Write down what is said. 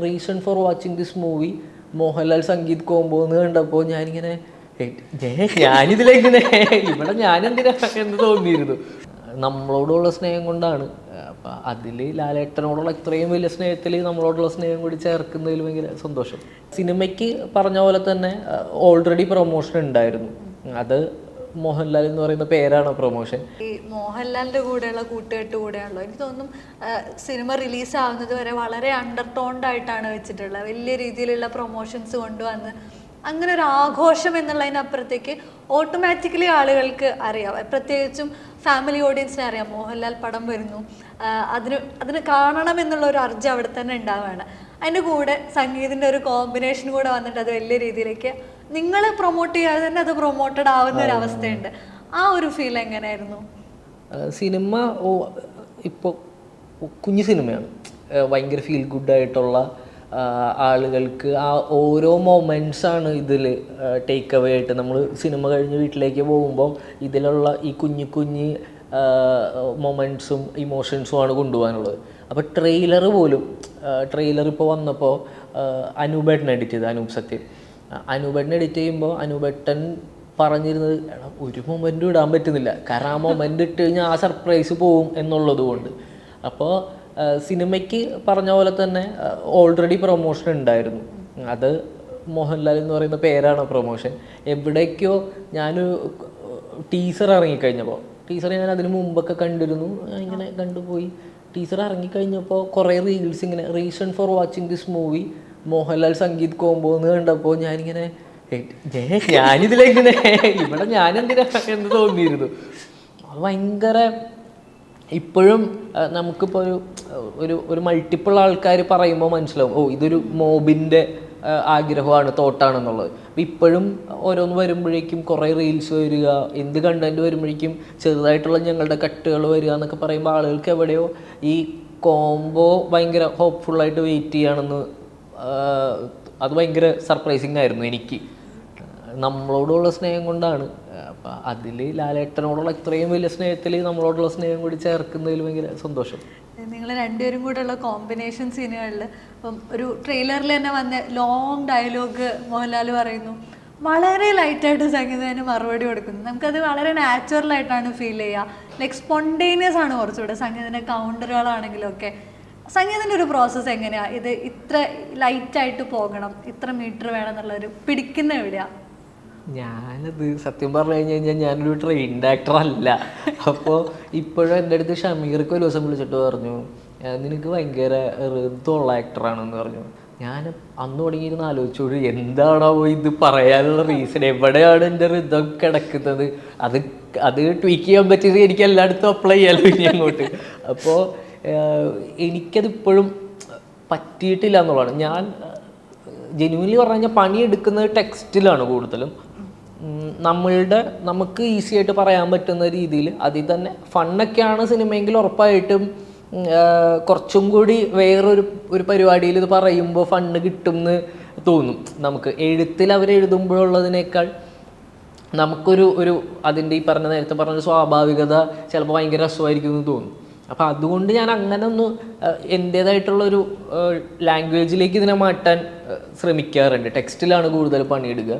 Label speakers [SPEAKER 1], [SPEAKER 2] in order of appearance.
[SPEAKER 1] Reason for watching this movie Mohanlal Sangeeth combo എന്ന് കണ്ടപ്പോൾ ഞാനിങ്ങനെ ഞാനിതിലെങ്ങനെ ഇവിടെ ഞാനെന്തിനാ എന്ന് തോന്നിയിരുന്നു. നമ്മളോടുള്ള സ്നേഹം കൊണ്ടാണ്. അപ്പം അതിൽ ലാലേട്ടനോടുള്ള ഇത്രയും വലിയ സ്നേഹത്തിൽ നമ്മളോടുള്ള സ്നേഹം കൂടി ചേർക്കുന്നതിൽ ഭയങ്കര സന്തോഷം. സിനിമയ്ക്ക് പറഞ്ഞ പോലെ തന്നെ ഓൾറെഡി പ്രൊമോഷൻ ഉണ്ടായിരുന്നു. അത് മോഹൻലാൽ എന്ന് പറയുന്ന പേരാണ് പ്രൊമോഷൻ.
[SPEAKER 2] ഈ മോഹൻലാലിന്റെ കൂടെയുള്ള കൂട്ടുകെട്ട് കൂടെയാണല്ലോ എനിക്ക് തോന്നും സിനിമ റിലീസ് ആവുന്നത് വരെ വളരെ അണ്ടർടോൺഡ് ആയിട്ടാണ് വെച്ചിട്ടുള്ളത്. വലിയ രീതിയിലുള്ള പ്രൊമോഷൻസ് കൊണ്ടുവന്ന് അങ്ങനെ ഒരു ആഘോഷം എന്നുള്ളതിനപ്പുറത്തേക്ക് ഓട്ടോമാറ്റിക്കലി ആളുകൾക്ക് അറിയാം, പ്രത്യേകിച്ചും ഫാമിലി ഓഡിയൻസിനെ അറിയാം മോഹൻലാൽ പടം വരുന്നു, അതിന് കാണണം എന്നുള്ള ഒരു അർജ് അവിടെ തന്നെ ഉണ്ടാവുകയാണ്. അതിൻ്റെ കൂടെ സംഗീതിൻ്റെ ഒരു കോമ്പിനേഷൻ കൂടെ വന്നിട്ട് അത് വലിയ രീതിയിലേക്ക് നിങ്ങൾ പ്രൊമോട്ട് ചെയ്യാതെ തന്നെ അത് പ്രൊമോട്ടഡ് ആവുന്ന ഒരു അവസ്ഥയുണ്ട്. ആ ഒരു ഫീൽ എങ്ങനെയായിരുന്നു?
[SPEAKER 1] സിനിമ ഇപ്പോൾ കുഞ്ഞു സിനിമയാണ്, ഭയങ്കര ഫീൽ ഗുഡായിട്ടുള്ള ആളുകൾക്ക് ആ ഓരോ മൊമെൻറ്റ്സാണ് ഇതിൽ ടേക്ക് അവേ ആയിട്ട് നമ്മൾ സിനിമ കഴിഞ്ഞ് വീട്ടിലേക്ക് പോകുമ്പോൾ ഇതിലുള്ള ഈ കുഞ്ഞു കുഞ്ഞ് മൊമെൻറ്റ്സും ഇമോഷൻസുമാണ് കൊണ്ടുപോകാനുള്ളത്. അപ്പോൾ ട്രെയിലർ ഇപ്പോൾ വന്നപ്പോൾ അനൂപേട്ടൻ എഡിറ്റ് ചെയ്ത്, അനൂപേട്ടൻ എഡിറ്റ് ചെയ്യുമ്പോൾ അനൂപേട്ടൻ പറഞ്ഞിരുന്നത് ഒരു മൊമെൻറ്റും ഇടാൻ പറ്റുന്നില്ല, കാരണം ആ മൊമെൻ്റ് ഇട്ട് കഴിഞ്ഞാൽ ആ സർപ്രൈസ് പോവും എന്നുള്ളത് കൊണ്ട്. അപ്പോൾ സിനിമയ്ക്ക് പറഞ്ഞ പോലെ തന്നെ ഓൾറെഡി പ്രൊമോഷൻ ഉണ്ടായിരുന്നു. അത് മോഹൻലാൽ എന്ന് പറയുന്ന പേരാണ് പ്രൊമോഷൻ. എവിടേക്കോ ഞാൻ ടീസർ ഇറങ്ങിക്കഴിഞ്ഞപ്പോൾ, ടീസർ ഞാൻ അതിന് മുമ്പൊക്കെ കണ്ടിരുന്നു, ഇങ്ങനെ കണ്ടുപോയി. ടീസർ ഇറങ്ങിക്കഴിഞ്ഞപ്പോൾ കുറേ റീൽസ് ഇങ്ങനെ reason for watching this movie Mohanlal Sangeeth combo എന്ന് കണ്ടപ്പോൾ ഞാനിങ്ങനെ ഞാനിതിലെങ്ങനെ ഇവിടെ ഞാനെന്തിനാ എന്ന് തോന്നിയിരുന്നു. അത് ഭയങ്കര ഇപ്പോഴും നമുക്കിപ്പോൾ ഒരു മൾട്ടിപ്പിൾ ആൾക്കാർ പറയുമ്പോൾ മനസ്സിലാവും, ഇതൊരു മോബിൻ്റെ ആഗ്രഹമാണ്, തോട്ടാണെന്നുള്ളത്. അപ്പം ഇപ്പോഴും ഓരോന്ന് വരുമ്പോഴേക്കും കുറേ റീൽസ് വരിക, എന്ത് കണ്ടൻറ്റ് വരുമ്പോഴേക്കും ചെറുതായിട്ടുള്ള ഞങ്ങളുടെ കട്ടുകൾ വരിക എന്നൊക്കെ പറയുമ്പോൾ ആളുകൾക്ക് എവിടെയോ ഈ കോംബോ ഭയങ്കര ഹോപ്പ്ഫുള്ളായിട്ട് വെയിറ്റ് ചെയ്യുകയാണെന്ന്, അത് ഭയങ്കര സർപ്രൈസിങ് ആയിരുന്നു എനിക്ക്. നമ്മളോടുള്ള സ്നേഹം കൊണ്ടാണ്. അപ്പം അതിൽ ലാലേട്ടനോടുള്ള ഇത്രയും വലിയ സ്നേഹത്തിൽ നമ്മളോടുള്ള സ്നേഹം കൂടി ചേർക്കുന്നതിൽ ഭയങ്കര സന്തോഷം.
[SPEAKER 2] നിങ്ങൾ രണ്ടുപേരും കൂടെ ഉള്ള കോമ്പിനേഷൻ സീനുകളിൽ ഇപ്പം ഒരു ട്രെയിലറിൽ തന്നെ വന്ന ലോങ് ഡയലോഗ് മോഹൻലാൽ പറയുന്നു, വളരെ ലൈറ്റായിട്ട് സംഗീതത്തിന് മറുപടി കൊടുക്കുന്നു. നമുക്കത് വളരെ നാച്ചുറലായിട്ടാണ് ഫീൽ ചെയ്യുക, ലൈക്ക് സ്പോണ്ടേനിയസ് ആണ് കുറച്ചുകൂടെ. സംഗീതത്തിൻ്റെ കൗണ്ടറുകളാണെങ്കിലും ഒക്കെ സംഗീതത്തിൻ്റെ ഒരു പ്രോസസ്സ് എങ്ങനെയാണ്? ഇത് ഇത്ര ലൈറ്റായിട്ട് പോകണം, ഇത്ര മീറ്റർ വേണം എന്നുള്ളൊരു പിടിക്കുന്ന എവിടെയാണ്?
[SPEAKER 1] ഞാനത് സത്യം പറഞ്ഞു കഴിഞ്ഞാൽ ഞാനൊരു ട്രെയിൻഡ് ആക്ടർ അല്ല. അപ്പോൾ ഇപ്പോഴും എൻ്റെ അടുത്ത് ഷമീർക്ക് ഒരു ദിവസം വിളിച്ചിട്ട് പറഞ്ഞു, നിനക്ക് ഭയങ്കര ഋതുള്ള ആക്ടറാണെന്ന് പറഞ്ഞു. ഞാൻ അന്ന് തുടങ്ങിയിരുന്ന് ആലോചിച്ചോളൂ, എന്താണോ ഇത് പറയാനുള്ള റീസൺ, എവിടെയാണ് എൻ്റെ ഋതം കിടക്കുന്നത്, അത് ട്വീക്ക് ചെയ്യാൻ പറ്റിയത് എനിക്ക് എല്ലായിടത്തും അപ്ലൈ ചെയ്യാമല്ലോ ഇനി അങ്ങോട്ട്. അപ്പോൾ എനിക്കതിപ്പോഴും പറ്റിയിട്ടില്ല എന്നുള്ളതാണ്. ഞാൻ ജെന്യുവൻലി പറഞ്ഞു കഴിഞ്ഞാൽ പണിയെടുക്കുന്നത് ടെക്സ്റ്റിലാണ് കൂടുതലും. നമുക്ക് ഈസി ആയിട്ട് പറയാൻ പറ്റുന്ന രീതിയിൽ അതിൽ തന്നെ ഫണ്ണൊക്കെയാണ് സിനിമയെങ്കിൽ ഉറപ്പായിട്ടും കുറച്ചും കൂടി വേറൊരു പരിപാടിയിൽ ഇത് പറയുമ്പോൾ ഫണ്ണ് കിട്ടും എന്ന് തോന്നും നമുക്ക്. എഴുത്തിൽ അവരെഴുതുമ്പോഴുള്ളതിനേക്കാൾ നമുക്കൊരു അതിൻ്റെ ഈ നേരത്തെ പറഞ്ഞ സ്വാഭാവികത ചിലപ്പോൾ ഭയങ്കര രസമായിരിക്കും എന്ന് തോന്നും. അപ്പോൾ അതുകൊണ്ട് ഞാൻ അങ്ങനെ ഒന്ന് എൻ്റേതായിട്ടുള്ളൊരു ലാംഗ്വേജിലേക്ക് ഇതിനെ മാറ്റാൻ ശ്രമിക്കാറുണ്ട്. ടെക്സ്റ്റിലാണ് കൂടുതൽ പണിയെടുക്കുക.